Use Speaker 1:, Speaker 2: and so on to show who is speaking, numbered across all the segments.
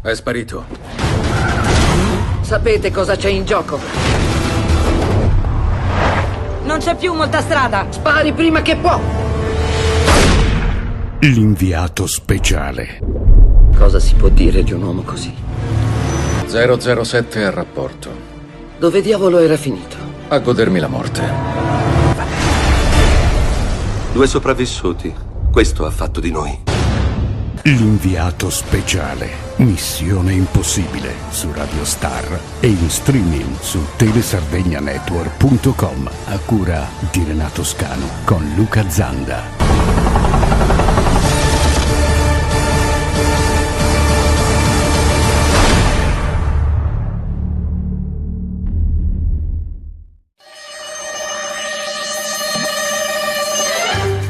Speaker 1: È sparito.
Speaker 2: Sapete cosa c'è in gioco?
Speaker 3: Non c'è più molta strada.
Speaker 2: Spari prima che può.
Speaker 4: L'inviato speciale.
Speaker 2: Cosa si può dire di un uomo così?
Speaker 1: 007 al rapporto.
Speaker 2: Dove diavolo era finito?
Speaker 1: A godermi la morte.
Speaker 5: 2 sopravvissuti. Questo ha fatto di noi.
Speaker 4: L'inviato speciale. Missione impossibile su Radio Star e in streaming su telesardegnanetwork.com a cura di Renato Scanu con Luca Zanda.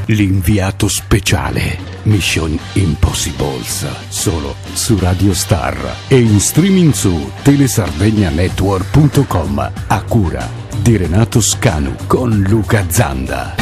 Speaker 4: L'inviato speciale. Mission Impossibles, solo su Radio Star e in streaming su telesardegnanetwork.com a cura di Renato Scanu con Luca Zanda.